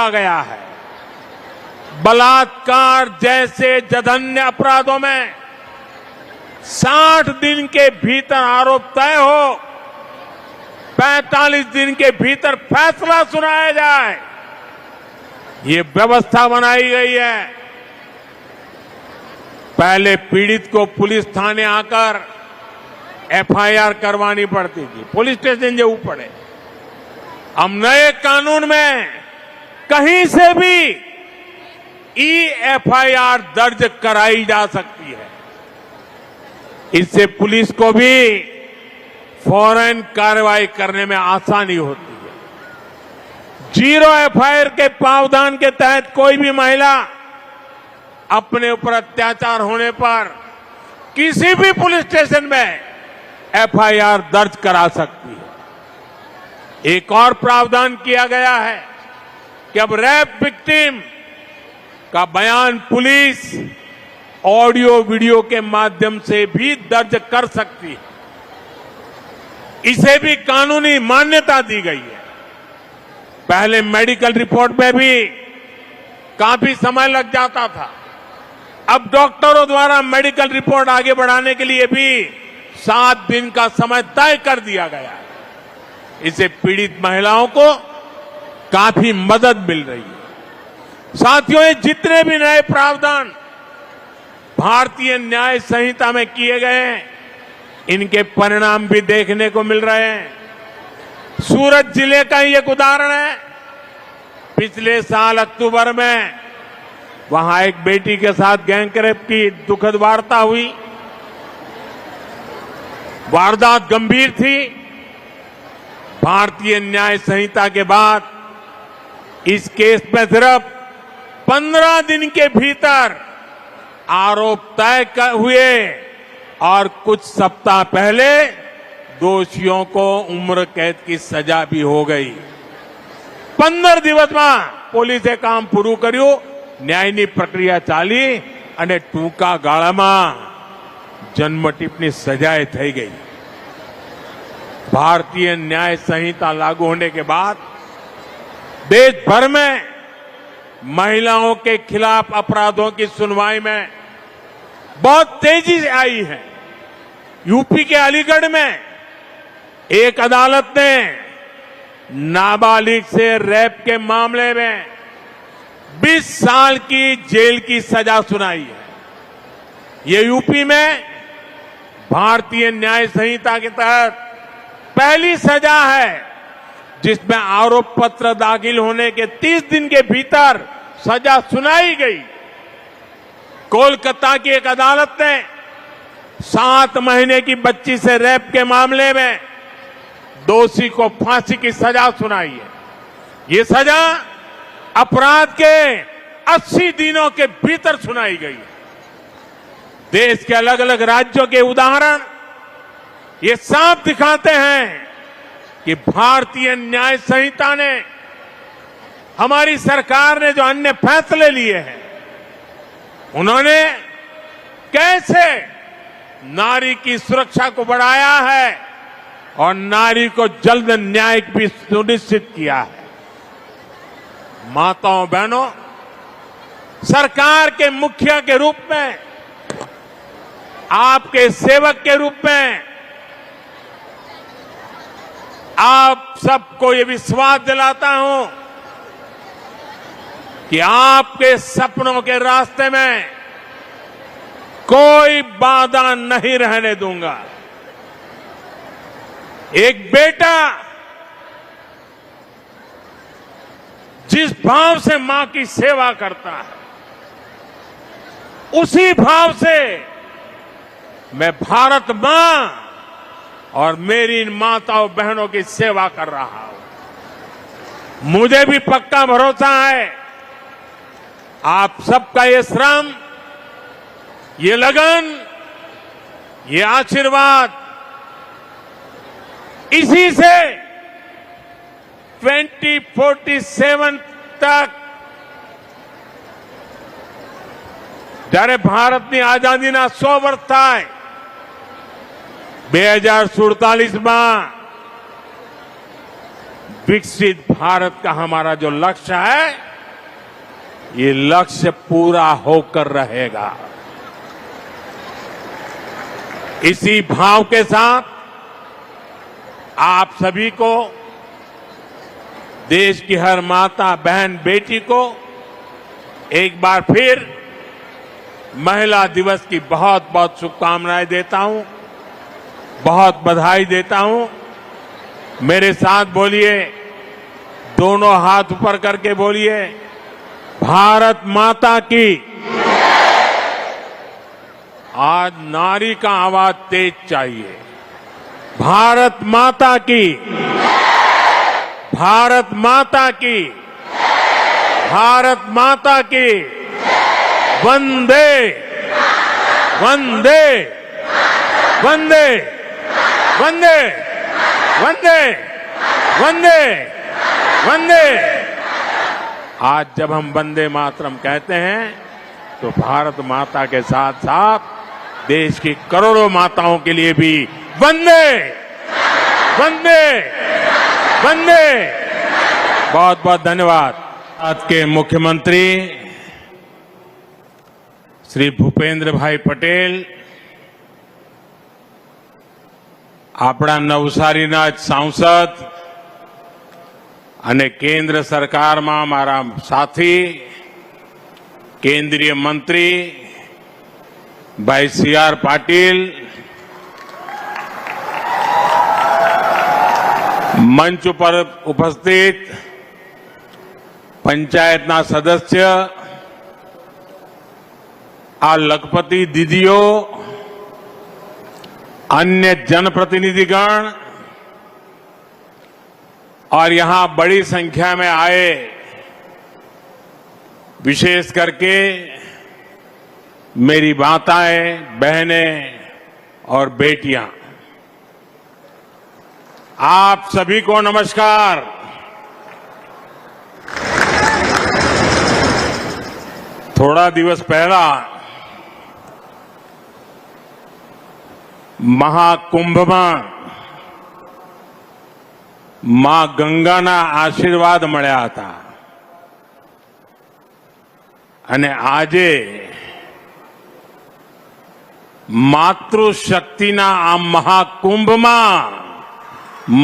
किया गया है। बलात्कार जैसे जघन्य अपराधों में 60 दिन के भीतर आरोप तय हो, 45 दिन के भीतर फैसला सुनाया जाए, ये व्यवस्था बनाई गई है। पहले पीड़ित को पुलिस थाने आकर एफआईआर करवानी पड़ती थी, पुलिस स्टेशन जरूर पड़े। अब नए कानून में कहीं से भी एफआईआर दर्ज कराई जा सकती है। इससे पुलिस को भी फौरन कार्रवाई करने में आसानी होती है। जीरो एफआईआर के प्रावधान के तहत कोई भी महिला अपने ऊपर अत्याचार होने पर किसी भी पुलिस स्टेशन में एफआईआर दर्ज करा सकती है। एक और प्रावधान किया गया है कि अब रेप विक्टिम का बयान पुलिस ऑडियो वीडियो के माध्यम से भी दर्ज कर सकती है। इसे भी कानूनी मान्यता दी गई है। पहले मेडिकल रिपोर्ट में भी काफी समय लग जाता था, अब डॉक्टरों द्वारा मेडिकल रिपोर्ट आगे बढ़ाने के लिए भी 7 दिन का समय तय कर दिया गया है। इससे पीड़ित महिलाओं को काफी मदद मिल रही है। साथियों, ये जितने भी नए प्रावधान भारतीय न्याय संहिता में किए गए हैं, इनके परिणाम भी देखने को मिल रहे हैं। सूरत जिले का ही एक उदाहरण है। पिछले साल अक्टूबर में वहां एक बेटी के साथ गैंग रेप की दुखद वार्ता हुई। वारदात गंभीर थी। भारतीय न्याय संहिता के बाद इस केस में सिर्फ 15 दिन के भीतर आरोप तय हुए और कुछ सप्ताह पहले दोषियों को उम्र कैद की सजा भी हो गई। 15 दिवस में પોલીસે કામ પૂરું કર્યું, ન્યાયની પ્રક્રિયા ચાલી અને ટૂંકા ગાળામાં જન્મટીપની સજાએ થઈ ગઈ। भारतीय न्याय संहिता लागू होने के बाद देश भर में महिलाओं के खिलाफ अपराधों की सुनवाई में बहुत तेजी से आई है। यूपी के अलीगढ़ में एक अदालत ने नाबालिग से रेप के मामले में 20 साल की जेल की सजा सुनाई है। ये यूपी में भारतीय न्याय संहिता के तहत पहली सजा है जिसमें आरोप पत्र दाखिल होने के 30 दिन के भीतर सजा सुनाई गई। कोलकाता की एक अदालत ने 7 महीने की बच्ची से रेप के मामले में दोषी को फांसी की सजा सुनाई है। ये सजा अपराध के 80 दिनों के भीतर सुनाई गई है। देश के अलग अलग राज्यों के उदाहरण ये साफ दिखाते हैं कि भारतीय न्याय संहिता ने, हमारी सरकार ने जो अन्य फैसले लिए हैं, उन्होंने कैसे नारी की सुरक्षा को बढ़ाया है और नारी को जल्द न्याय भी सुनिश्चित किया है। माताओं बहनों, सरकार के मुखिया के रूप में, आपके सेवक के रूप में आप सबको ये विश्वास दिलाता हूं कि आपके सपनों के रास्ते में कोई बाधा नहीं रहने दूंगा। एक बेटा जिस भाव से मां की सेवा करता है, उसी भाव से मैं भारत मां और मेरी इन माताओं बहनों की सेवा कर रहा हूं। मुझे भी पक्का भरोसा है आप सबका ये श्रम, ये लगन, ये आशीर्वाद इसी से 2047 तक, જ્યારે ભારતની આઝાદીના 100 વર્ષ થાય, 2047 में विकसित भारत का हमारा जो लक्ष्य है, ये लक्ष्य पूरा होकर रहेगा। इसी भाव के साथ आप सभी को, देश की हर माता, बहन, बेटी को एक बार फिर महिला दिवस की बहुत बहुत शुभकामनाएं देता हूं, बहुत बधाई देता हूं। मेरे साथ बोलिए, दोनों हाथ ऊपर करके बोलिए, भारत माता की। आज नारी का आवाज तेज चाहिए। भारत माता की, भारत माता की, भारत माता की। वंदे वंदे वंदे वंदे वंदे वंदे वंदे। आज जब हम वंदे मातरम कहते हैं तो भारत माता के साथ साथ देश की करोड़ों माताओं के लिए भी वंदे वंदे वंदे। बहुत बहुत धन्यवाद। आज के मुख्यमंत्री श्री भूपेंद्र भाई पटेल, આપણા નવસારીના જ સાંસદ અને કેન્દ્ર સરકારમાં મારા સાથી કેન્દ્રીય મંત્રી ભાઈ સી.આર. પાટીલ, મંચ ઉપર ઉપસ્થિત પંચાયતના સદસ્ય, આ લખપતિ દીદીઓ, अन्य जनप्रतिनिधिगण और यहां बड़ी संख्या में आए विशेष करके मेरी माताएं, बहनें और बेटियां, आप सभी को नमस्कार। थोड़ा दिवस पहला મહાકુંભમાં માં ગંગાના આશીર્વાદ મળ્યા હતા અને આજે માતૃશક્તિના આ મહાકુંભમાં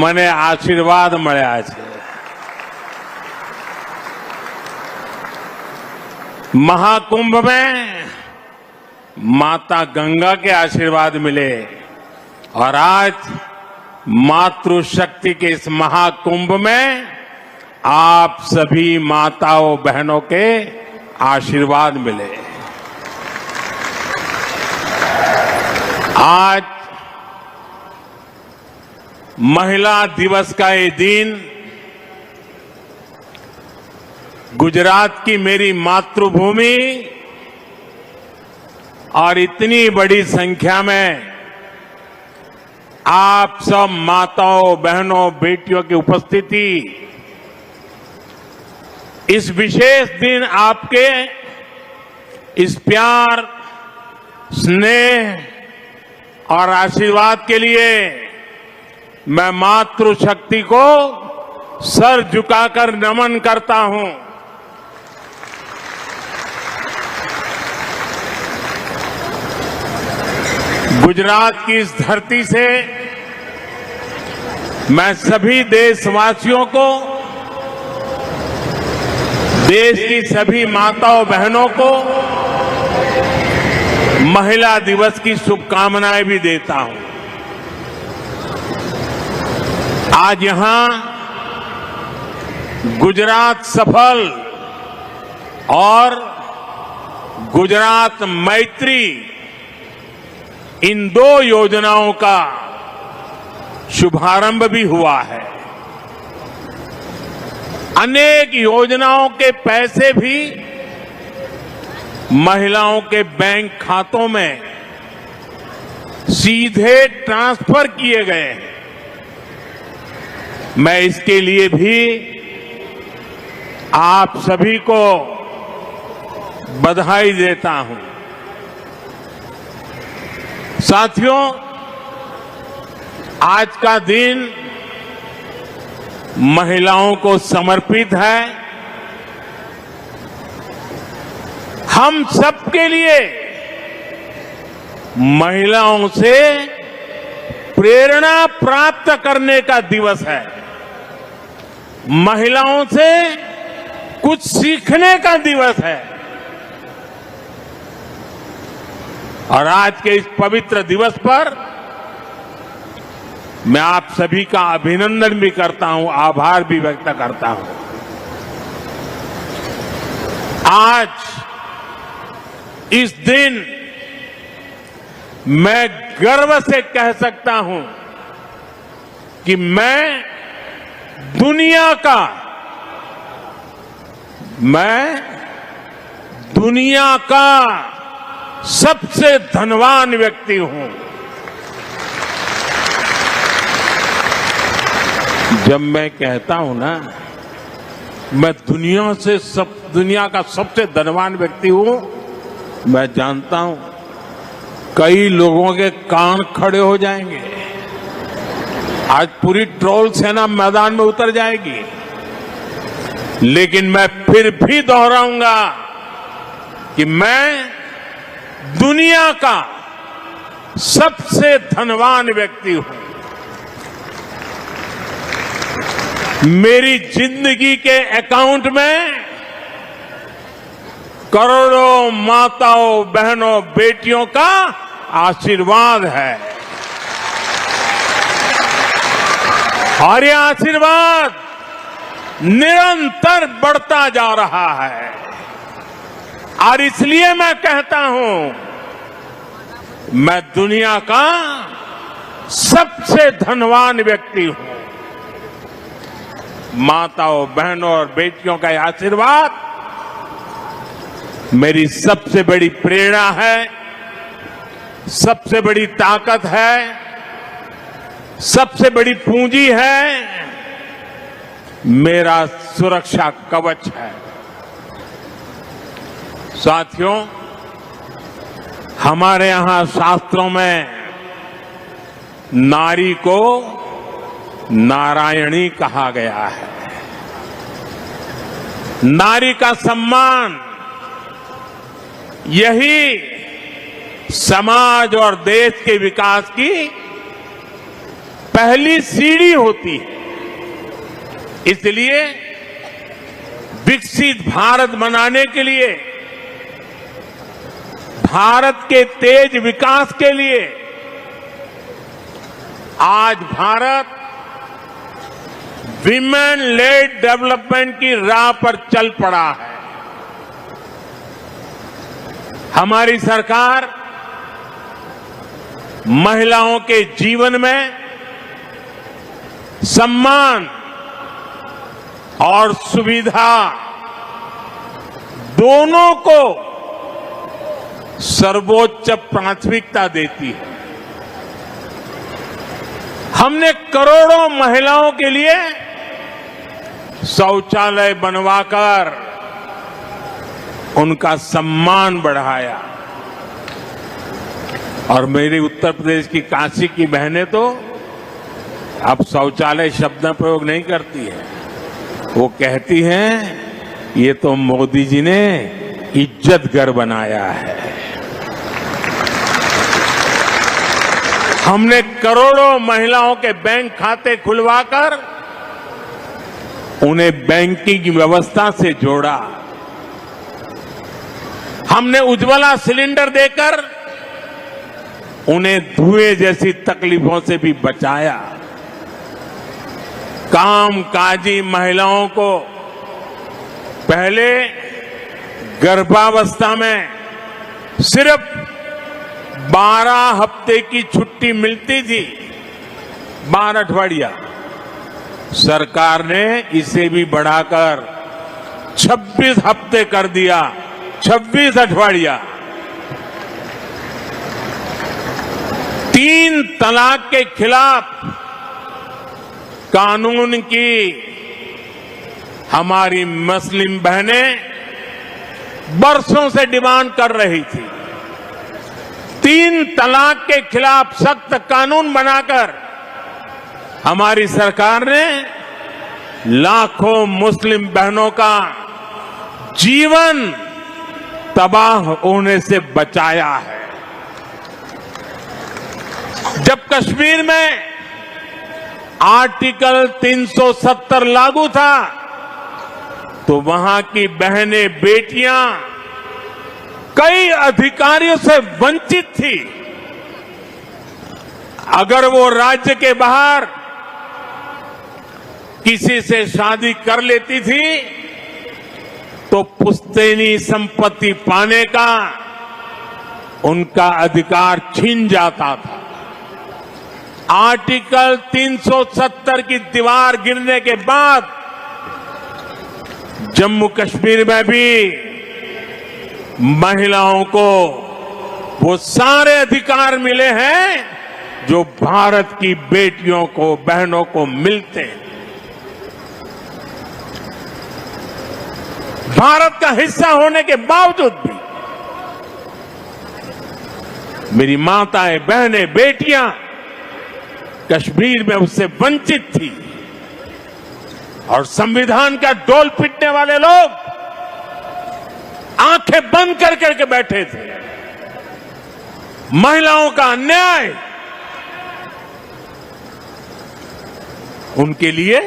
મને આશીર્વાદ મળ્યા છે। महाकुंभ में माता गंगा के आशीर्वाद मिले और आज मातृशक्ति के इस महाकुंभ में आप सभी माताओं बहनों के आशीर्वाद मिले। आज महिला दिवस का ये दिन गुजरात की मेरी मातृभूमि और इतनी बड़ी संख्या में आप सब माताओं, बहनों, बेटियों की उपस्थिति, इस विशेष दिन आपके इस प्यार, स्नेह और आशीर्वाद के लिए मैं मातृशक्ति को सर झुकाकर नमन करता हूं। गुजरात की इस धरती से मैं सभी देशवासियों को, देश की सभी माताओं बहनों को महिला दिवस की शुभकामनाएं भी देता हूं। आज यहां गुजरात सफल और गुजरात मैत्री, इन दो योजनाओं का शुभारंभ भी हुआ है। अनेक योजनाओं के पैसे भी महिलाओं के बैंक खातों में सीधे ट्रांसफर किए गए हैं। मैं इसके लिए भी आप सभी को बधाई देता हूं। साथियों, आज का दिन महिलाओं को समर्पित है। हम सबके लिए महिलाओं से प्रेरणा प्राप्त करने का दिवस है, महिलाओं से कुछ सीखने का दिवस है। और आज के इस पवित्र दिवस पर मैं आप सभी का अभिनंदन भी करता हूं, आभार भी व्यक्त करता हूं। आज इस दिन मैं गर्व से कह सकता हूं कि मैं दुनिया का सबसे धनवान व्यक्ति हूं। जब मैं कहता हूं ना, मैं दुनिया का सबसे धनवान व्यक्ति हूं, मैं जानता हूं कई लोगों के कान खड़े हो जाएंगे। आज पूरी ट्रोल सेना मैदान में उतर जाएगी, लेकिन मैं फिर भी दोहराऊंगा कि मैं दुनिया का सबसे धनवान व्यक्ति हूं। मेरी जिंदगी के अकाउंट में करोड़ों माताओं, बहनों, बेटियों का आशीर्वाद है और ये आशीर्वाद निरंतर बढ़ता जा रहा है। और इसलिए मैं कहता हूं, मैं दुनिया का सबसे धनवान व्यक्ति हूं। माताओं, बहनों और बेटियों का यह आशीर्वाद मेरी सबसे बड़ी प्रेरणा है, सबसे बड़ी ताकत है, सबसे बड़ी पूंजी है, मेरा सुरक्षा कवच है। साथियों, हमारे यहां शास्त्रों में नारी को नारायणी कहा गया है। नारी का सम्मान यही समाज और देश के विकास की पहली सीढ़ी होती है। इसलिए विकसित भारत बनाने के लिए, भारत के तेज विकास के लिए आज भारत विमेन लेड डेवलपमेंट की राह पर चल पड़ा है। हमारी सरकार महिलाओं के जीवन में सम्मान और सुविधा दोनों को सर्वोच्च प्राथमिकता देती है। हमने करोड़ों महिलाओं के लिए शौचालय बनवाकर उनका सम्मान बढ़ाया। और मेरे उत्तर प्रदेश की काशी की बहनें तो अब शौचालय शब्द प्रयोग नहीं करती है, वो कहती हैं ये तो मोदी जी ने इज्जत घर बनाया है। हमने करोड़ों महिलाओं के बैंक खाते खुलवाकर उन्हें बैंकिंग की व्यवस्था से जोड़ा। हमने उज्ज्वला सिलेंडर देकर उन्हें धुएं जैसी तकलीफों से भी बचाया। कामकाजी महिलाओं को पहले गर्भावस्था में सिर्फ 12 हफ्ते की छुट्टी मिलती थी, 12 अठवाडिया। सरकार ने इसे भी बढ़ाकर 26 हफ्ते कर दिया, 26 अठवाडिया। 3 तलाक के खिलाफ कानून की हमारी मुस्लिम बहनें बरसों से डिमांड कर रही थी। 3 तलाक के खिलाफ सख्त कानून बनाकर हमारी सरकार ने लाखों मुस्लिम बहनों का जीवन तबाह होने से बचाया है। जब कश्मीर में आर्टिकल 370 लागू था तो वहां की बहनें, बेटियां कई अधिकारियों से वंचित थी। अगर वो राज्य के बाहर किसी से शादी कर लेती थी तो पुश्तैनी संपत्ति पाने का उनका अधिकार छीन जाता था। आर्टिकल 370 की दीवार गिरने के बाद जम्मू कश्मीर में भी महिलाओं को वो सारे अधिकार मिले हैं जो भारत की बेटियों को, बहनों को मिलते हैं। भारत का हिस्सा होने के बावजूद भी मेरी माताएं, बहनें, बेटियां कश्मीर में उससे वंचित थी और संविधान का डोल पीटने वाले लोग आंखें बंद कर करके बैठे थे। महिलाओं का अन्याय उनके लिए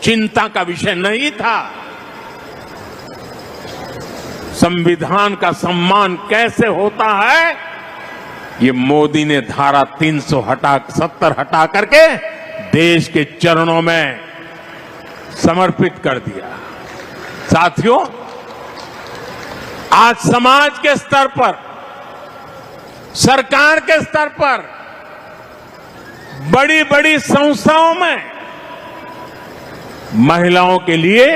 चिंता का विषय नहीं था। संविधान का सम्मान कैसे होता है, ये मोदी ने धारा 370 हटा करके देश के चरणों में समर्पित कर दिया। साथियों, आज समाज के स्तर पर, सरकार के स्तर पर, बड़ी बड़ी संस्थाओं में महिलाओं के लिए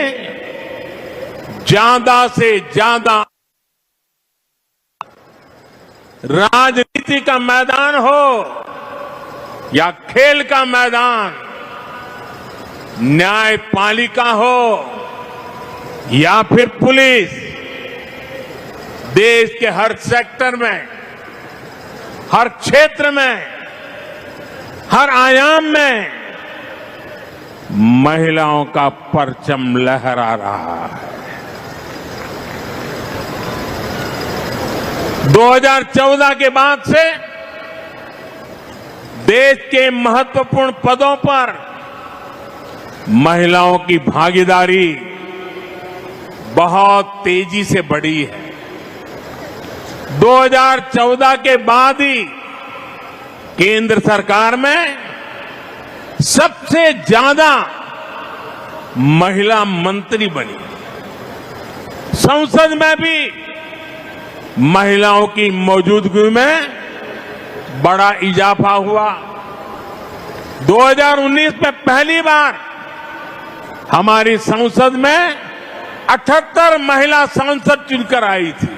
ज्यादा से ज्यादा राजनीति का मैदान हो या खेल का मैदान, न्यायपालिका हो या फिर पुलिस, देश के हर सेक्टर में, हर क्षेत्र में, हर आयाम में महिलाओं का परचम लहरा रहा है। 2014 के बाद से देश के महत्वपूर्ण पदों पर महिलाओं की भागीदारी बहुत तेजी से बढ़ी है। 2014 के बाद ही केंद्र सरकार में सबसे ज्यादा महिला मंत्री बनी। संसद में भी महिलाओं की मौजूदगी में बड़ा इजाफा हुआ। 2019 में पहली बार हमारी संसद में 78 महिला सांसद चुनकर आई थी।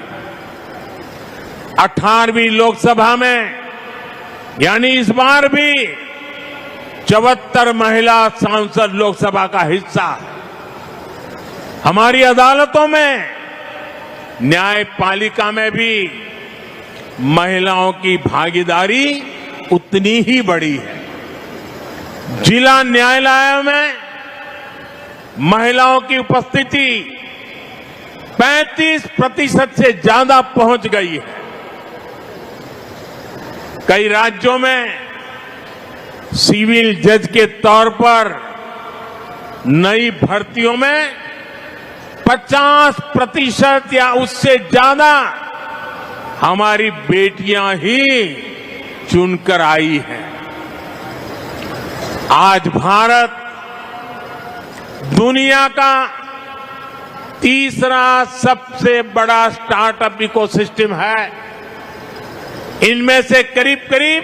18वीं लोकसभा में यानी इस बार भी 74 महिला सांसद लोकसभा का हिस्सा है। हमारी अदालतों में, न्यायपालिका में भी महिलाओं की भागीदारी उतनी ही बड़ी है। जिला न्यायालयों में महिलाओं की उपस्थिति 35% से ज्यादा पहुंच गई है। कई राज्यों में सिविल जज के तौर पर नई भर्तियों में 50% या उससे ज्यादा हमारी बेटियां ही चुनकर आई हैं। आज भारत दुनिया का तीसरा सबसे बड़ा स्टार्टअप इकोसिस्टम है। इनमें से करीब करीब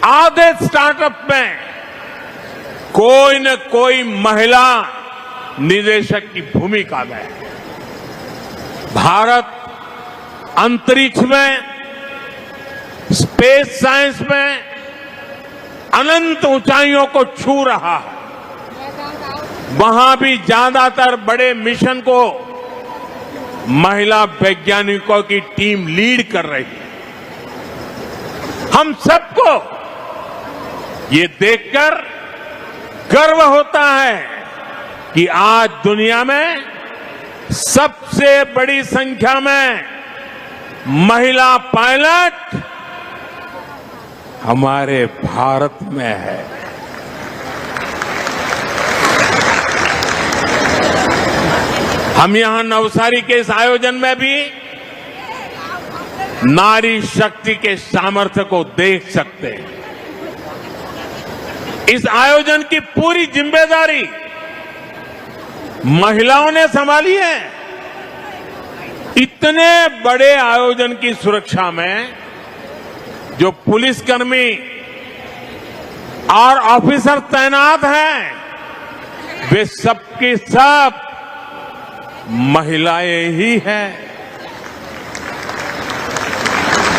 आधे स्टार्टअप में कोई न कोई महिला निदेशक की भूमिका में है। भारत अंतरिक्ष में, स्पेस साइंस में अनंत ऊंचाइयों को छू रहा है। वहां भी ज्यादातर बड़े मिशन को महिला वैज्ञानिकों की टीम लीड कर रही है। हम सबको ये देखकर गर्व होता है कि आज दुनिया में सबसे बड़ी संख्या में महिला पायलट हमारे भारत में है। हम यहां नवसारी के इस आयोजन में भी नारी शक्ति के सामर्थ्य को देख सकते हैं। इस आयोजन की पूरी जिम्मेदारी महिलाओं ने संभाली है। इतने बड़े आयोजन की सुरक्षा में जो पुलिसकर्मी और ऑफिसर तैनात हैं, वे सबके सब महिलाएं ही हैं।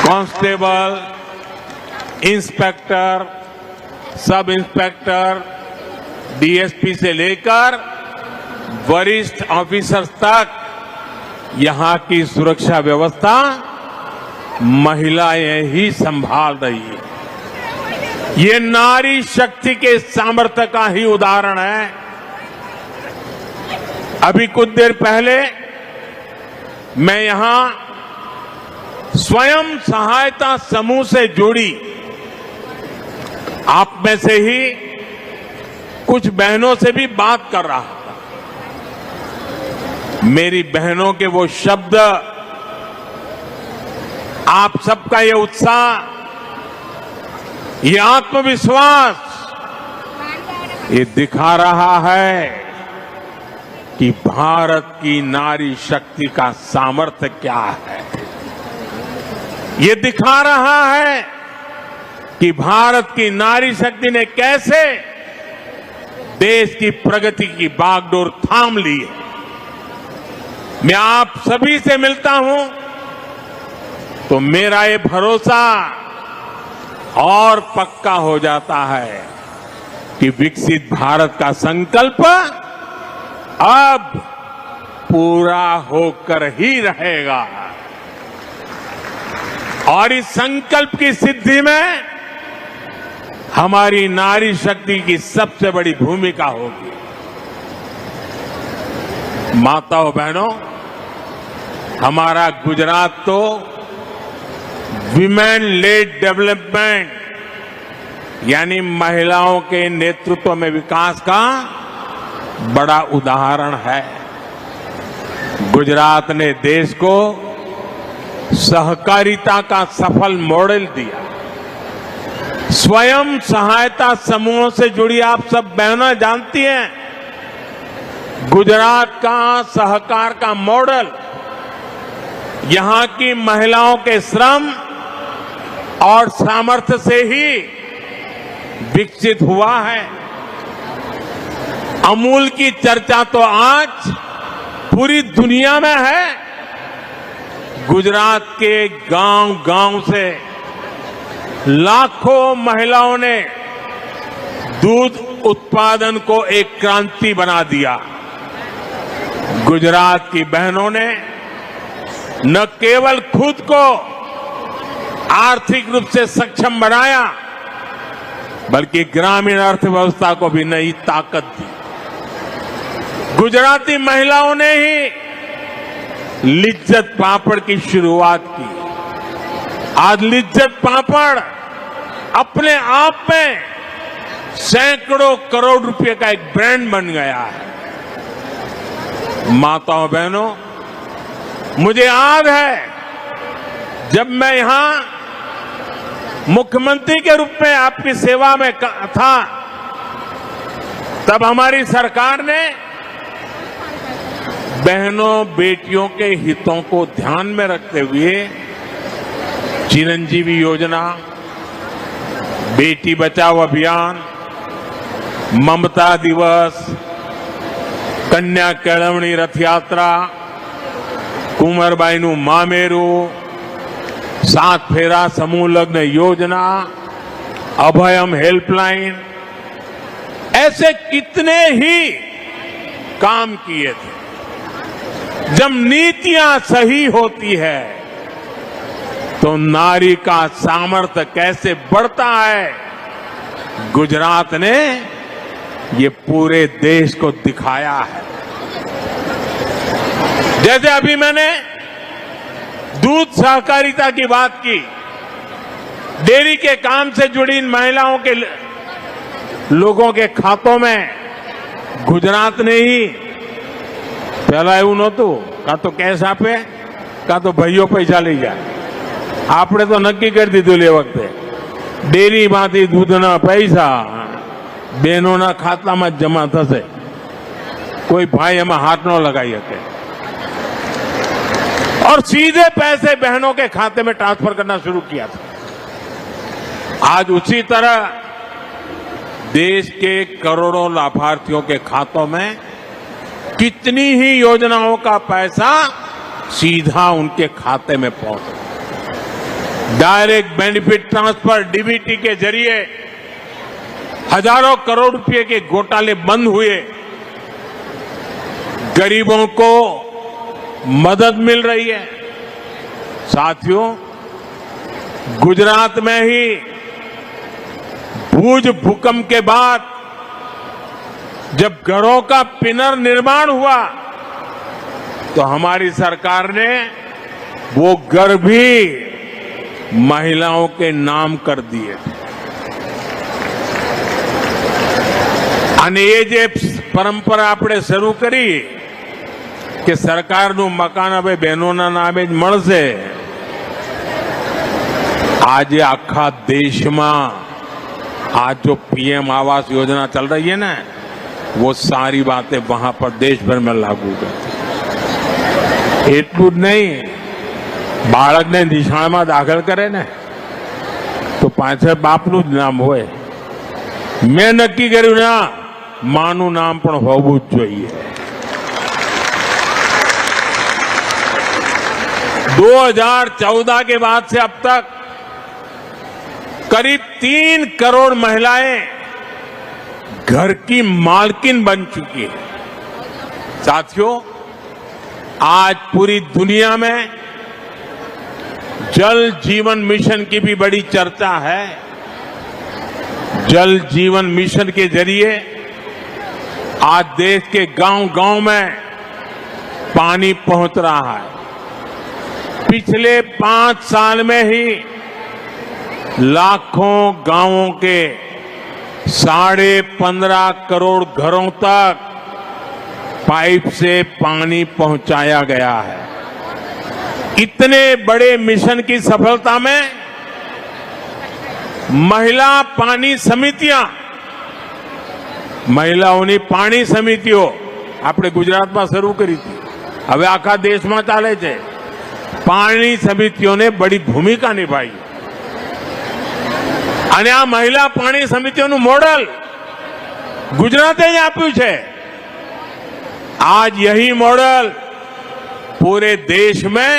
Constable, inspector, sub inspector, DSP से लेकर वरिष्ठ ऑफिसर्स तक यहां की सुरक्षा व्यवस्था महिलाएं ही संभाल रही है। ये नारी शक्ति के सामर्थ्य का ही उदाहरण है। अभी कुछ देर पहले मैं यहां स्वयं सहायता समूह से जुड़ी आप में से ही कुछ बहनों से भी बात कर रहा था। मेरी बहनों के वो शब्द, आप सबका ये उत्साह, ये आत्मविश्वास, ये दिखा रहा है कि भारत की नारी शक्ति का सामर्थ्य क्या है। ये दिखा रहा है कि भारत की नारी शक्ति ने कैसे देश की प्रगति की बागडोर थाम ली है। मैं आप सभी से मिलता हूं तो मेरा ये भरोसा और पक्का हो जाता है कि विकसित भारत का संकल्प अब पूरा होकर ही रहेगा। और इस संकल्प की सिद्धि में हमारी नारी शक्ति की सबसे बड़ी भूमिका होगी। माताओं बहनों, हमारा गुजरात तो विमेन लेड डेवलपमेंट यानी महिलाओं के नेतृत्व में विकास का बड़ा उदाहरण है। गुजरात ने देश को सहकारिता का सफल मॉडल दिया। स्वयं सहायता समूहों से जुड़ी आप सब बहनें जानती हैं, गुजरात का सहकार का मॉडल यहां की महिलाओं के श्रम और सामर्थ्य से ही विकसित हुआ है। अमूल की चर्चा तो आज पूरी दुनिया में है। गुजरात के गांव-गांव से लाखों महिलाओं ने दूध उत्पादन को एक क्रांति बना दिया। गुजरात की बहनों ने न केवल खुद को आर्थिक रूप से सक्षम बनाया, बल्कि ग्रामीण अर्थव्यवस्था को भी नई ताकत दी। गुजराती महिलाओं ने ही लिज्जत पापड़ की शुरुआत की। आज लिज्जत पापड़ अपने आप में सैकड़ों करोड़ रुपए का एक ब्रांड बन गया है। माताओं बहनों, मुझे याद है जब मैं यहां मुख्यमंत्री के रूप में आपकी सेवा में था, तब हमारी सरकार ने बहनों बेटियों के हितों को ध्यान में रखते हुए चिरंजीवी योजना, बेटी बचाओ अभियान, ममता दिवस, कन्या केळवणी रथ यात्रा, कुंवरबाईનું મામેરું, सात फेरा समूह लग्न योजना, अभयम हेल्पलाइन, ऐसे कितने ही काम किए थे। जब नीतियां सही होती है तो नारी का सामर्थ्य कैसे बढ़ता है, गुजरात ने ये पूरे देश को दिखाया है। जैसे अभी मैंने दूध सहकारिता की बात की, डेयरी के काम से जुड़ी इन महिलाओं के लोगों के खातों में गुजरात ने ही पहला એવું નહોતું, કાં તો કેશ આપે કાં તો ભાઈઓ પૈસા લઈ જાય. આપણે તો નક્કી કરી દીધું એ વખતે ડેરીમાંથી દૂધના પૈસા બહેનોના ખાતામાં જ જમા થશે. कोई भाई एमा हाथ न लगाई सके और सीधे पैसे बहनों के खाते में ट्रांसफर करना शुरू किया था. आज उसी तरह देश के करोड़ों लाभार्थियों के खातों में कितनी ही योजनाओं का पैसा सीधा उनके खाते में पहुंचा. डायरेक्ट बेनिफिट ट्रांसफर डीबीटी के जरिए हजारों करोड़ रुपए के घोटाले बंद हुए. गरीबों को मदद मिल रही है. साथियों, गुजरात में ही भूज भूकंप के बाद जब घरों का पुनर्निर्माण हुआ तो हमारी सरकार ने वो घर भी महिलाओं के नाम कर दिए. અને એ જે પરંપરા આપણે શરૂ કરી કે સરકારનું મકાન હવે બહેનોના નામે જ મળશે, આજે આખા દેશમાં आज जो पीएम आवास योजना चल रही है ना, वो सारी बातें वहां पर देश भर में लागू करती. એટલું જ નહીં, બાળકને નિશાળમાં દાખલ કરે ને તો પાછળ બાપનું જ નામ હોય. મેં નક્કી કર્યું ના, मानु नाम पण होवुं ज जोईए. 2014 के बाद से अब तक करीब 3 करोड़ महिलाएं घर की मालकिन बन चुकी है. साथियों, आज पूरी दुनिया में जल जीवन मिशन की भी बड़ी चर्चा है. जल जीवन मिशन के जरिए आज देश के गांव-गांव में पानी पहुंच रहा है. पिछले 5 साल में ही लाखों गांवों के 15.5 करोड़ घरों तक पाइप से पानी पहुंचाया गया है. इतने बड़े मिशन की सफलता में महिला पानी समितियां, મહિલાઓની પાણી સમિતિઓ આપણે ગુજરાતમાં શરૂ કરી હતી, હવે આખા દેશમાં ચાલે છે. પાણી સમિતિઓને બડી ભૂમિકા નિભાઈ અને આ મહિલા પાણી સમિતિઓનું મોડલ ગુજરાતે જ આપ્યું છે. आज यही मॉडल पूरे देश में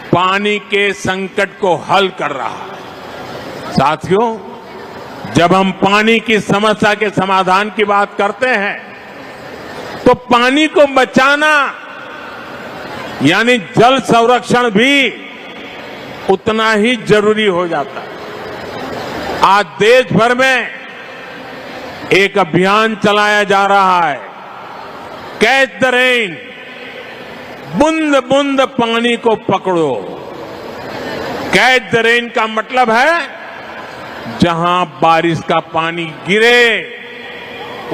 पानी के संकट को हल कर रहा है. साथियों, जब हम पानी की समस्या के समाधान की बात करते हैं तो पानी को बचाना यानी जल संरक्षण भी उतना ही जरूरी हो जाता है. आज देश भर में एक अभियान चलाया जा रहा है, कैच द रेन, बूंद बूंद पानी को पकड़ो. कैच द रेन का मतलब है जहां बारिश का पानी गिरे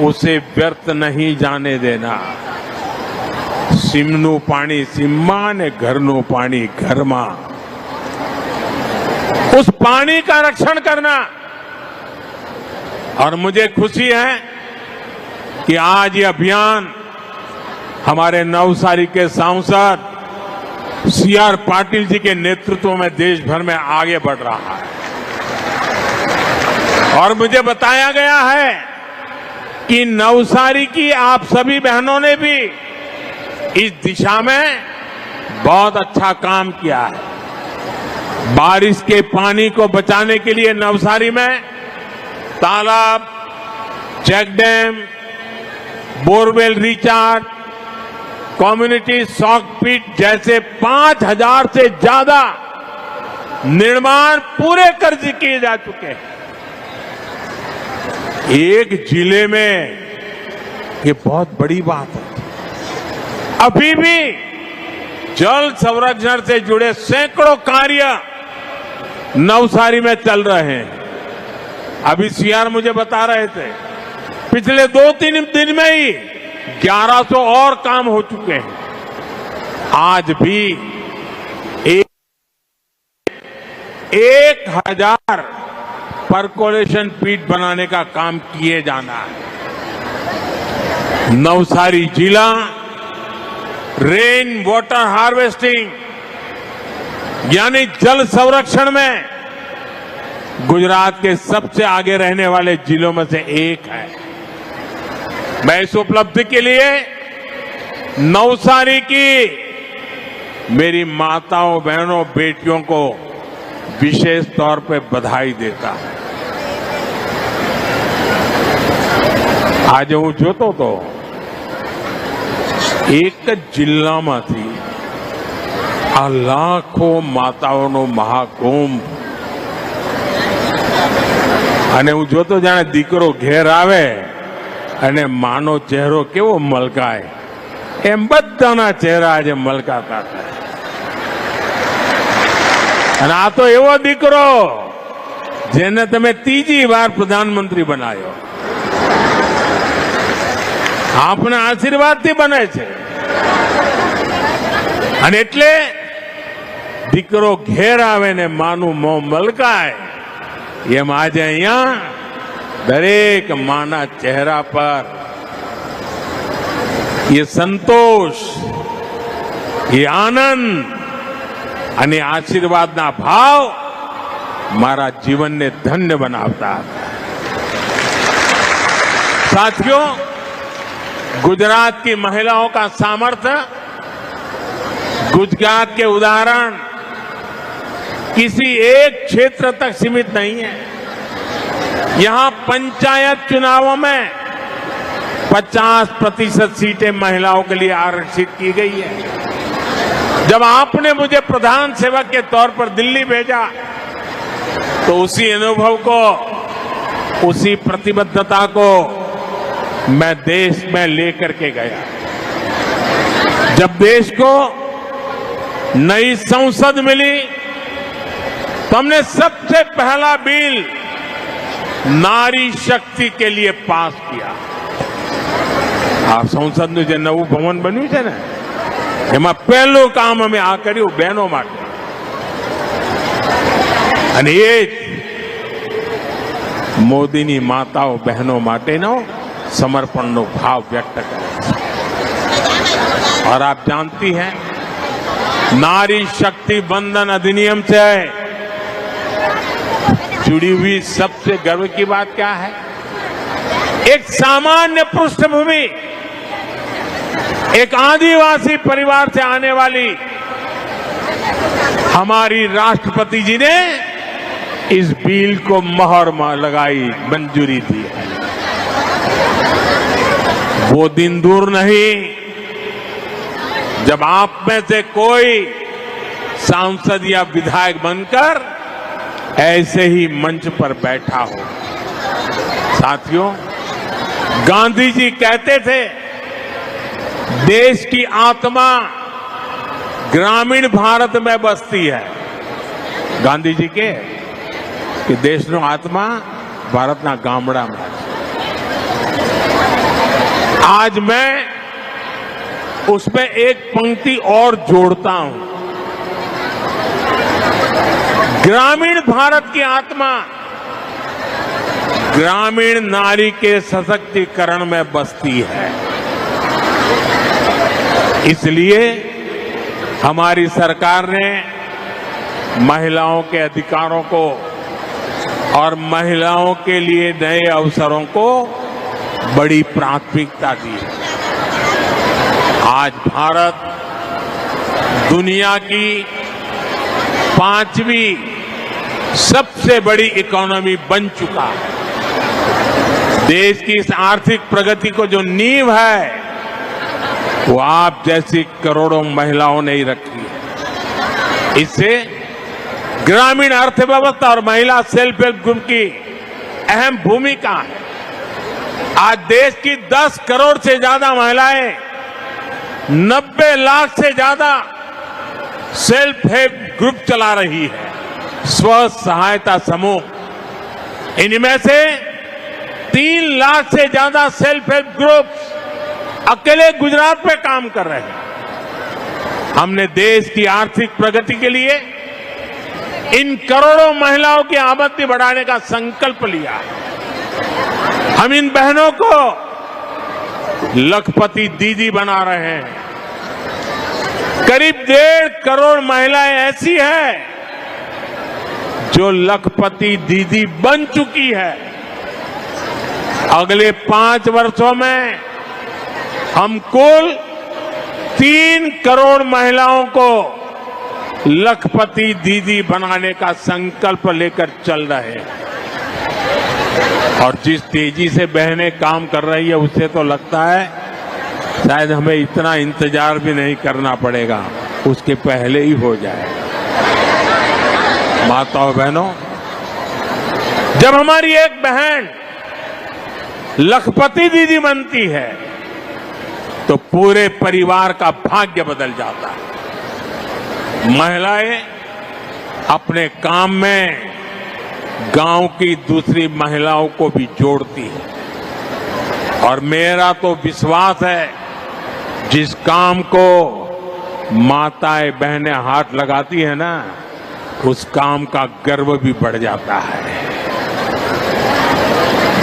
उसे व्यर्थ नहीं जाने देना. सीमनु पानी सीममा ने घरनु पानी घरमा. उस पानी का रक्षण करना. और मुझे खुशी है कि आज ये अभियान हमारे नवसारी के सांसद सीआर पाटिल जी के नेतृत्व में देश भर में आगे बढ़ रहा है. और मुझे बताया गया है कि नवसारी की आप सभी बहनों ने भी इस दिशा में बहुत अच्छा काम किया है. बारिश के पानी को बचाने के लिए नवसारी में तालाब, check dam, borewell recharge, community soak pit जैसे 5000 से ज्यादा निर्माण पूरे कर्ज किए जा चुके हैं. एक जिले में ये बहुत बड़ी बात है. अभी भी जल संरक्षण से जुड़े सैकड़ों कार्य नवसारी में चल रहे हैं। अभी सीआर मुझे बता रहे थे, पिछले 2-3 दिन में ही 1100 और काम हो चुके हैं। आज भी 1000 परकोलेशन पीट बनाने का काम किए जाना है। नवसारी जिला रेन वाटर हार्वेस्टिंग यानी जल संरक्षण में गुजरात के सबसे आगे रहने वाले जिलों में से एक है। मैं इस उपलब्धि के लिए नवसारी की मेरी माताओं, बहनों, बेटियों को विशेष तौर पे बधाई देता हूं। आज હું જોતો તો એક જ જિલ્લામાંથી આ લાખો માતાઓનો મહાકુંભ, અને હું જોતો જાણે દીકરો ઘેર આવે અને માનો ચહેરો કેવો મલકાય, એમ બધાના ચહેરા આજે મલકાતા હતા. અને આ તો એવો દીકરો જેને તમે ત્રીજી વાર પ્રધાનમંત્રી બનાવ્યો. આપના આશીર્વાદથી બને છે. અને એટલે દીકરો ઘેર આવે ને માનું મોં મલકાય, એમ આજે અહીંયા દરેક માના ચહેરા પર ये संतोष, ये आनंद અને આશીર્વાદના ભાવ મારા જીવનને ધન્ય બનાવતા હતા. साथियों, गुजरात की महिलाओं का सामर्थ्य, गुजरात के उदाहरण किसी एक क्षेत्र तक सीमित नहीं है. यहां पंचायत चुनावों में 50% सीटें महिलाओं के लिए आरक्षित की गई है. जब आपने मुझे प्रधान सेवक के तौर पर दिल्ली भेजा तो उसी अनुभव को, उसी प्रतिबद्धता को मैं देश में लेकर के गया. जब देश को नई संसद मिली तो हमने सबसे पहला बिल नारी शक्ति के लिए पास किया. આ સંસદનું જે નવું ભવન બન્યું છે ને, એમાં પહેલું કામ અમે આ કર્યું બહેનો માટે. અને એ જ મોદીની માતાઓ બહેનો માટેનો समर्पण भाव व्यक्त करे. और आप जानती हैं, नारी शक्ति बंधन अधिनियम से जुड़ी हुई सबसे गर्व की बात क्या है? एक सामान्य पृष्ठभूमि, एक आदिवासी परिवार से आने वाली हमारी राष्ट्रपति जी ने इस बिल को मोहर लगाई, मंजूरी दी है. वो दिन दूर नहीं जब आप में से कोई सांसद या विधायक बनकर ऐसे ही मंच पर बैठा हो. साथियों, गांधी जी कहते थे, देश की आत्मा ग्रामीण भारत में बसती है. गांधी जी के कि देशનો आत्मा भारतना ગામડામાં છે. आज मैं उसमें एक पंक्ति और जोड़ता हूं. ग्रामीण भारत की आत्मा ग्रामीण नारी के सशक्तिकरण में बसती है. इसलिए हमारी सरकार ने महिलाओं के अधिकारों को और महिलाओं के लिए नए अवसरों को बड़ी प्राथमिकता दी है. आज भारत दुनिया की 5वीं सबसे बड़ी इकोनॉमी बन चुका है. देश की इस आर्थिक प्रगति को जो नींव है वो आप जैसी करोड़ों महिलाओं ने ही रखी है. इससे ग्रामीण अर्थव्यवस्था और महिला सेल्फ हेल्प ग्रुप की अहम भूमिका है. आज देश की 10 करोड़ से ज्यादा महिलाएं, 90 लाख से ज्यादा सेल्फ हेल्प ग्रुप चला रही है, स्व सहायता समूह। इनमें से 3 लाख से ज्यादा सेल्फ हेल्प ग्रुप अकेले गुजरात में काम कर रहे हैं। हमने देश की आर्थिक प्रगति के लिए इन करोड़ों महिलाओं की आमदनी बढ़ाने का संकल्प लिया। हम इन बहनों को लखपति दीदी बना रहे हैं। करीब 1.5 करोड़ महिलाएं ऐसी हैं जो लखपति दीदी बन चुकी है। अगले 5 वर्षों में हम कुल 3 करोड़ महिलाओं को लखपति दीदी बनाने का संकल्प लेकर चल रहे हैं। और जिस तेजी से बहनें काम कर रही है उससे तो लगता है शायद हमें इतना इंतजार भी नहीं करना पड़ेगा, उसके पहले ही हो जाए। माताओं बहनों, जब हमारी एक बहन लखपति दीदी बनती है तो पूरे परिवार का भाग्य बदल जाता है। महिलाएं अपने काम में गांव की दूसरी महिलाओं को भी जोड़ती है। और मेरा तो विश्वास है, जिस काम को माताएं बहनें हाथ लगाती है ना, उस काम का गर्व भी बढ़ जाता है।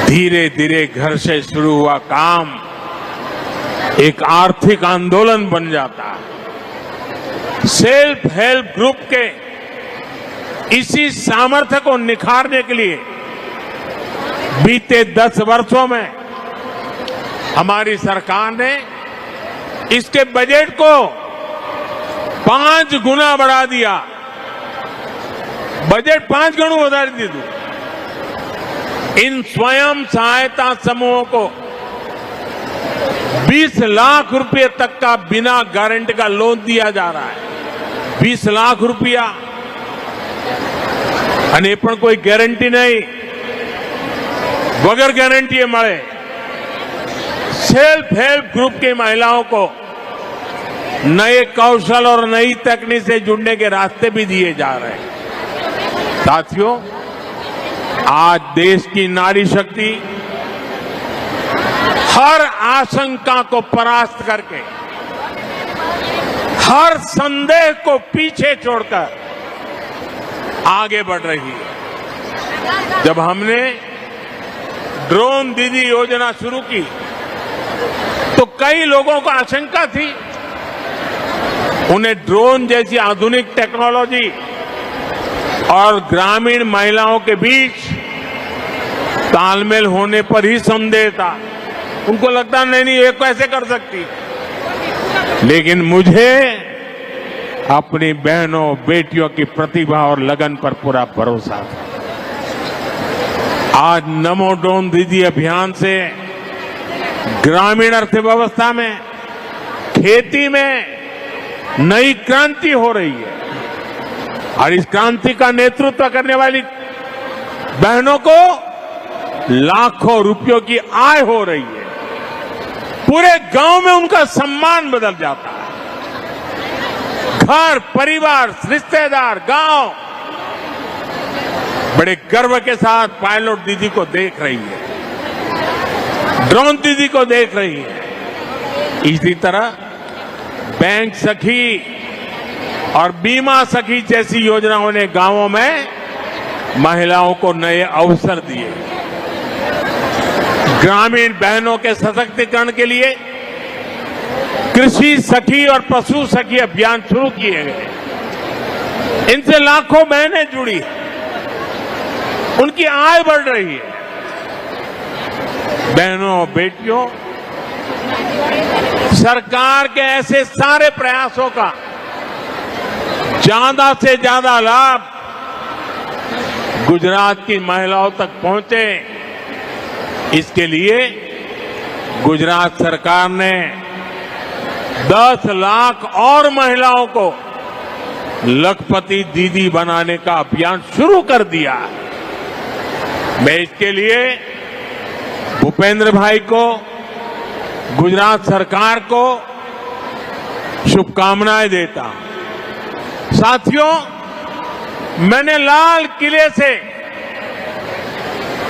धीरे धीरे घर से शुरू हुआ काम एक आर्थिक आंदोलन बन जाता है। सेल्फ हेल्प ग्रुप के इसी सामर्थ्य को निखारने के लिए बीते 10 वर्षों में हमारी सरकार ने इसके बजट को 5 गुना बढ़ा दिया। बजट 5 गुना बढ़ा दिया। इन स्वयं सहायता समूहों को 20 लाख रुपए तक का बिना गारंटी का लोन दिया जा रहा है। 20 लाख रुपया, અને પણ કોઈ ગેરંટી નહીં, वगैर गारंटी મળે। सेल्फ हेल्प ग्रुप की महिलाओं को नए कौशल और नई तकनीक से जुड़ने के रास्ते भी दिए जा रहे हैं। साथियों, आज देश की नारी शक्ति हर आशंका को परास्त करके, हर संदेह को पीछे छोड़कर आगे बढ़ रही है। जब हमने ड्रोन दीदी योजना शुरू की तो कई लोगों को आशंका थी। उन्हें ड्रोन जैसी आधुनिक टेक्नोलॉजी और ग्रामीण महिलाओं के बीच तालमेल होने पर ही संदेह था। उनको लगता नहीं ये कैसे कर सकती। लेकिन मुझे अपनी बहनों बेटियों की प्रतिभा और लगन पर पूरा भरोसा था। आज नमो ड्रोन दीदी अभियान से ग्रामीण अर्थव्यवस्था में, खेती में नई क्रांति हो रही है। और इस क्रांति का नेतृत्व करने वाली बहनों को लाखों रुपयों की आय हो रही है। पूरे गांव में उनका सम्मान बदल जाता है। घर, परिवार, रिश्तेदार, गांव बड़े गर्व के साथ पायलट दीदी को देख रही है, ड्रोन दीदी को देख रही है। इसी तरह बैंक सखी और बीमा सखी जैसी योजनाओं ने गांवों में महिलाओं को नए अवसर दिए। ग्रामीण बहनों के सशक्तिकरण के लिए कृषि सखी और पशु सखी अभियान शुरू किए गए। इनसे लाखों बहनें जुड़ी, उनकी आय बढ़ रही है। बहनों बेटियों, सरकार के ऐसे सारे प्रयासों का ज्यादा से ज्यादा लाभ गुजरात की महिलाओं तक पहुंचे, इसके लिए गुजरात सरकार ने 10 लाख और महिलाओं को लखपति दीदी बनाने का अभियान शुरू कर दिया। मैं इसके लिए भूपेंद्र भाई को, गुजरात सरकार को शुभकामनाएं देता हूं। साथियों, मैंने लाल किले से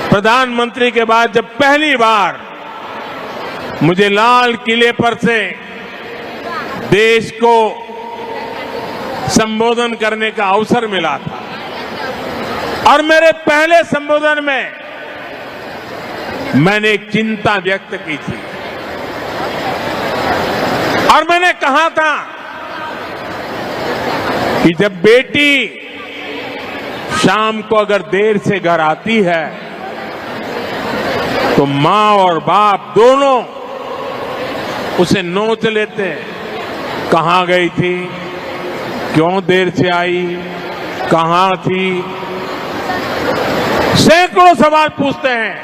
प्रधानमंत्री के बाद जब पहली बार मुझे लाल किले पर से देश को संबोधन करने का अवसर मिला था और मेरे पहले संबोधन में मैंने एक चिंता व्यक्त की थी और मैंने कहा था कि जब बेटी शाम को अगर देर से घर आती है तो मां और बाप दोनों उसे नोच लेते हैं। कहां गई थी, क्यों देर से आई, कहां थी, सैकड़ों सवाल पूछते हैं।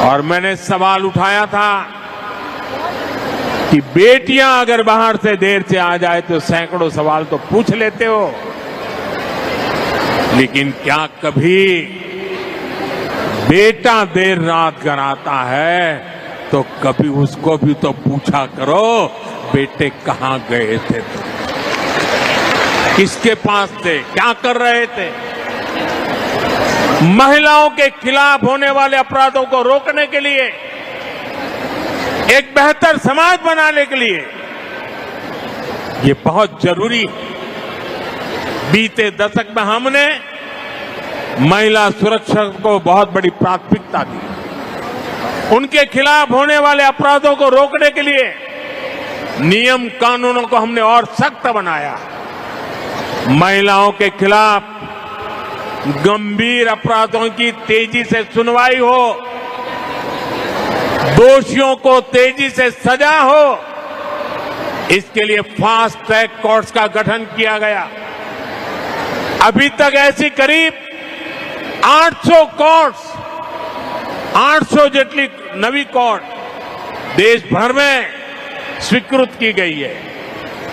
और मैंने सवाल उठाया था कि बेटियां अगर बाहर से देर से आ जाए तो सैकड़ों सवाल तो पूछ लेते हो, लेकिन क्या कभी बेटा देर रात घर आता है तो कभी उसको भी तो पूछा करो, बेटे कहां गए थे, किसके पास थे, क्या कर रहे थे। महिलाओं के खिलाफ होने वाले अपराधों को रोकने के लिए, एक बेहतर समाज बनाने के लिए ये बहुत जरूरी है। बीते दशक में हमने महिला सुरक्षा को बहुत बड़ी प्राथमिकता दी। उनके खिलाफ होने वाले अपराधों को रोकने के लिए नियम कानूनों को हमने और सख्त बनाया। महिलाओं के खिलाफ गंभीर अपराधों की तेजी से सुनवाई हो, दोषियों को तेजी से सजा हो, इसके लिए फास्ट ट्रैक कोर्ट्स का गठन किया गया। अभी तक ऐसी करीब 800 कोर्ट्स, 800 जेटली नवी कोर्ट देश भर में स्वीकृत की गई है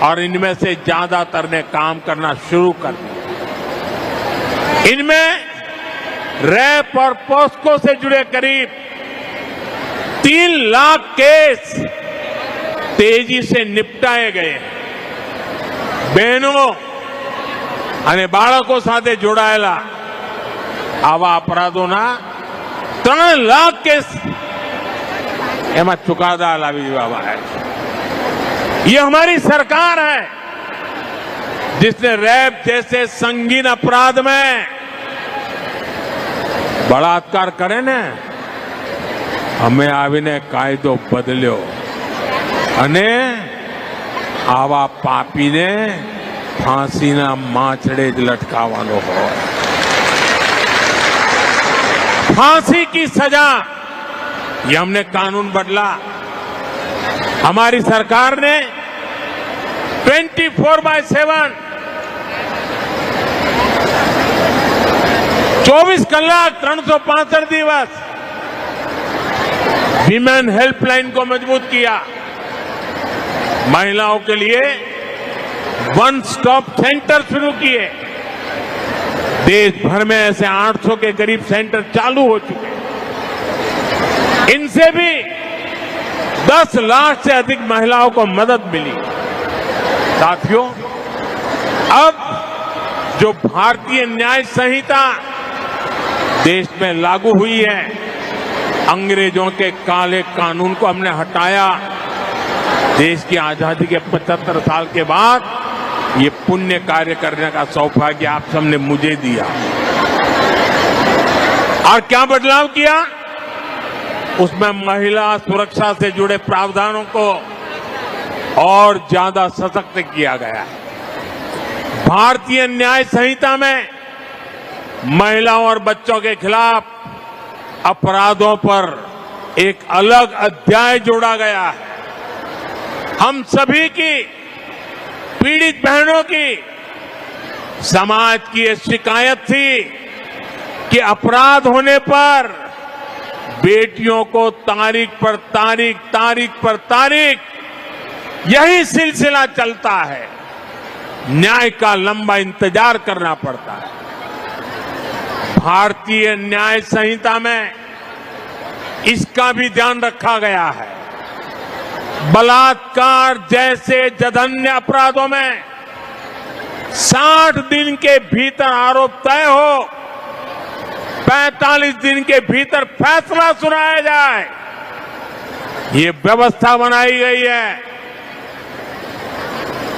और इनमें से ज्यादातर ने काम करना शुरू कर दिया। इनमें रैप और पॉस्को से जुड़े करीब 3 लाख केस तेजी से निपटाए गए हैं। बहनों અને બાળકો સાથે જોડાયેલા આવા અપરાધોના 3 લાખ કેસ એમાં ચુકાદા લાવી દેવામાં આવ્યા છે। ये हमारी सरकार है जिसने रैप जैसे संगीन अपराध में बलात्कार करे ने અમે આવીને કાયદો બદલ્યો અને આવા પાપીને फांसीना माछड़े ज लटकावानो हो। फांसी की सजा, ये हमने कानून बदला। हमारी सरकार ने 24/7 24 કલાક 365 દિવસ विमेन हेल्पलाइन को मजबूत किया। महिलाओं के लिए वन स्टॉप सेंटर शुरू किए। देश भर में ऐसे 800 के करीब सेंटर चालू हो चुके हैं। इनसे भी 10 लाख से अधिक महिलाओं को मदद मिली। साथियों, अब जो भारतीय न्याय संहिता देश में लागू हुई है, अंग्रेजों के काले कानून को हमने हटाया। देश की आजादी के 75 साल के बाद ये पुण्य कार्य करने का सौभाग्य आप सबने मुझे दिया। और क्या बदलाव किया? उसमें महिला सुरक्षा से जुड़े प्रावधानों को और ज्यादा सशक्त किया गया। भारतीय न्याय संहिता में महिलाओं और बच्चों के खिलाफ अपराधों पर एक अलग अध्याय जोड़ा गया है। हम सभी की, पीड़ित बहनों की, समाज की ये शिकायत थी कि अपराध होने पर बेटियों को तारीख पर तारीख यही सिलसिला चलता है। न्याय का लंबा इंतजार करना पड़ता है। भारतीय न्याय संहिता में इसका भी ध्यान रखा गया है। बलात्कार जैसे जघन्य अपराधों में 60 दिन के भीतर आरोप तय हो, 45 दिन के भीतर फैसला सुनाया जाए, ये व्यवस्था बनाई गई है।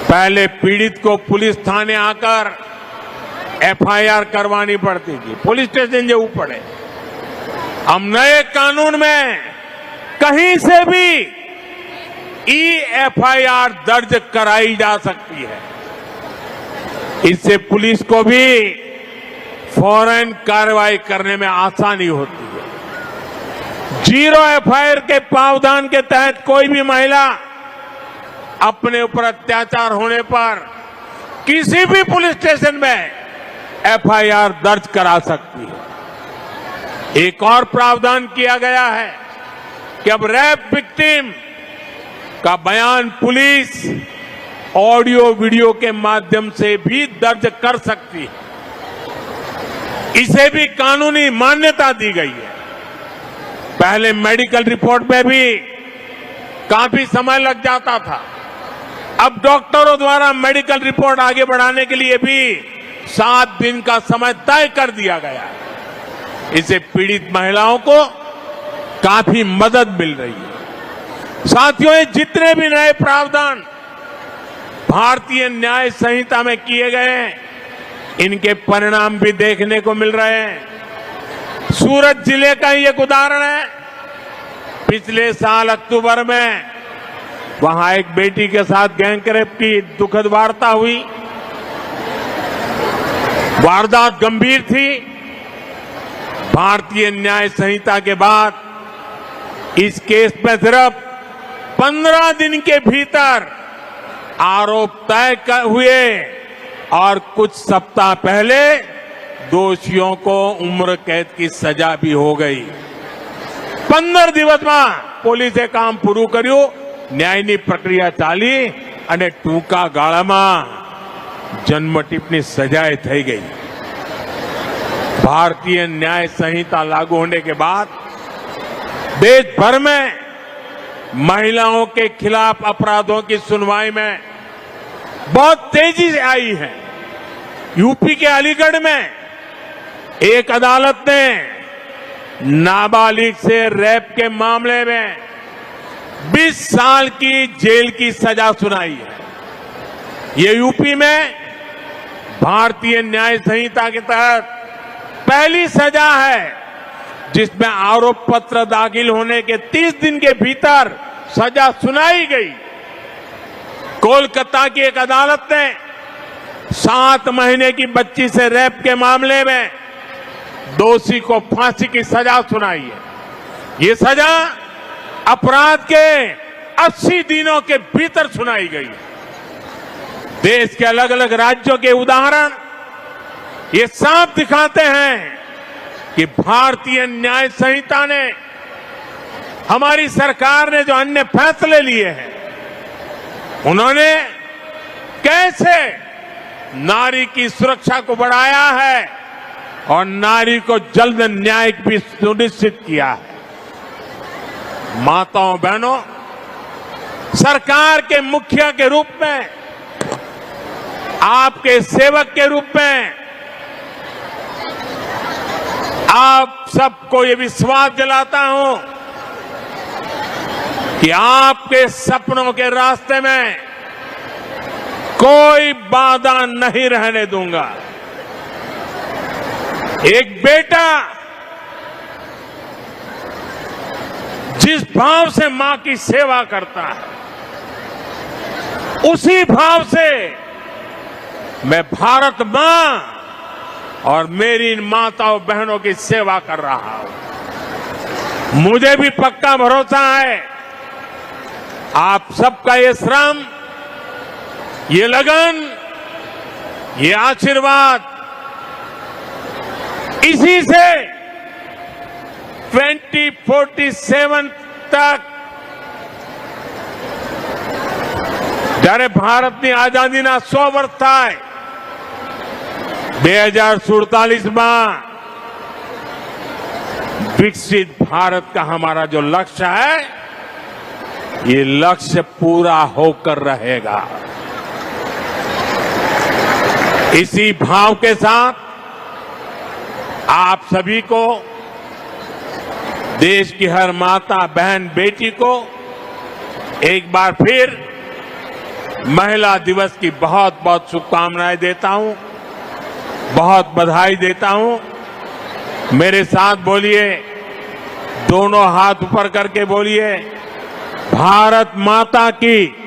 पहले पीड़ित को पुलिस थाने आकर एफआईआर करवानी पड़ती थी, पुलिस स्टेशन जरूर पड़े। अब नए कानून में कहीं से भी एफआईआर दर्ज कराई जा सकती है। इससे पुलिस को भी फौरन कार्रवाई करने में आसानी होती है। जीरो एफआईआर के प्रावधान के तहत कोई भी महिला अपने ऊपर अत्याचार होने पर किसी भी पुलिस स्टेशन में एफआईआर दर्ज करा सकती है। एक और प्रावधान किया गया है कि अब रेप विक्टिम का बयान पुलिस ऑडियो वीडियो के माध्यम से भी दर्ज कर सकती है। इसे भी कानूनी मान्यता दी गई है। पहले मेडिकल रिपोर्ट में भी काफी समय लग जाता था, अब डॉक्टरों द्वारा मेडिकल रिपोर्ट आगे बढ़ाने के लिए भी 7 दिन का समय तय कर दिया गया है। इससे पीड़ित महिलाओं को काफी मदद मिल रही है। साथियों, ये जितने भी नए प्रावधान भारतीय न्याय संहिता में किए गए हैं, इनके परिणाम भी देखने को मिल रहे हैं। सूरत जिले का ही एक उदाहरण है। पिछले साल अक्टूबर में वहां एक बेटी के साथ गैंगरेप की दुखद वार्ता हुई। वारदात गंभीर थी। भारतीय न्याय संहिता के बाद इस केस में सिर्फ 15 दिन के भीतर आरोप तय हुए और कुछ सप्ताह पहले दोषियों को उम्र कैद की सजा भी हो गई। 15 दिवस में પોલીસે કામ પૂરું કર્યું, ન્યાયની પ્રક્રિયા ચાલી અને ટૂંકા ગાળામાં જન્મટીપની સજાએ થઈ ગઈ। भारतीय न्याय संहिता लागू होने के बाद देश भर में महिलाओं के खिलाफ अपराधों की सुनवाई में बहुत तेजी से आई है। यूपी के अलीगढ़ में एक अदालत ने नाबालिग से रेप के मामले में 20 साल की जेल की सजा सुनाई है। ये यूपी में भारतीय न्याय संहिता के तहत पहली सजा है जिसमें आरोप पत्र दाखिल होने के 30 दिन के भीतर सजा सुनाई गई। कोलकाता की एक अदालत ने 7 महीने की बच्ची से रेप के मामले में दोषी को फांसी की सजा सुनाई है। ये सजा अपराध के 80 दिनों के भीतर सुनाई गई। देश के अलग अलग राज्यों के उदाहरण ये साफ दिखाते हैं कि भारतीय न्याय संहिता ने, हमारी सरकार ने जो अन्य फैसले लिए हैं, उन्होंने कैसे नारी की सुरक्षा को बढ़ाया है और नारी को जल्द न्याय भी सुनिश्चित किया है। माताओं बहनों, सरकार के मुखिया के रूप में, आपके सेवक के रूप में आप सबको ये विश्वास दिलाता हूं कि आपके सपनों के रास्ते में कोई बाधा नहीं रहने दूंगा। एक बेटा जिस भाव से मां की सेवा करता है, उसी भाव से मैं भारत मां और मेरी इन माताओं बहनों की सेवा कर रहा हूं। मुझे भी पक्का भरोसा है आप सबका ये श्रम, ये लगन, ये आशीर्वाद इसी से 2047 तक, જ્યારે ભારતની આઝાદીના 100 વર્ષ થાય, 2047 में विकसित भारत का हमारा जो लक्ष्य है, ये लक्ष्य पूरा होकर रहेगा। इसी भाव के साथ आप सभी को, देश की हर माता, बहन, बेटी को एक बार फिर महिला दिवस की बहुत बहुत शुभकामनाएं देता हूं, बहुत बधाई देता हूं। मेरे साथ बोलिए, दोनों हाथ ऊपर करके बोलिए, भारत माता की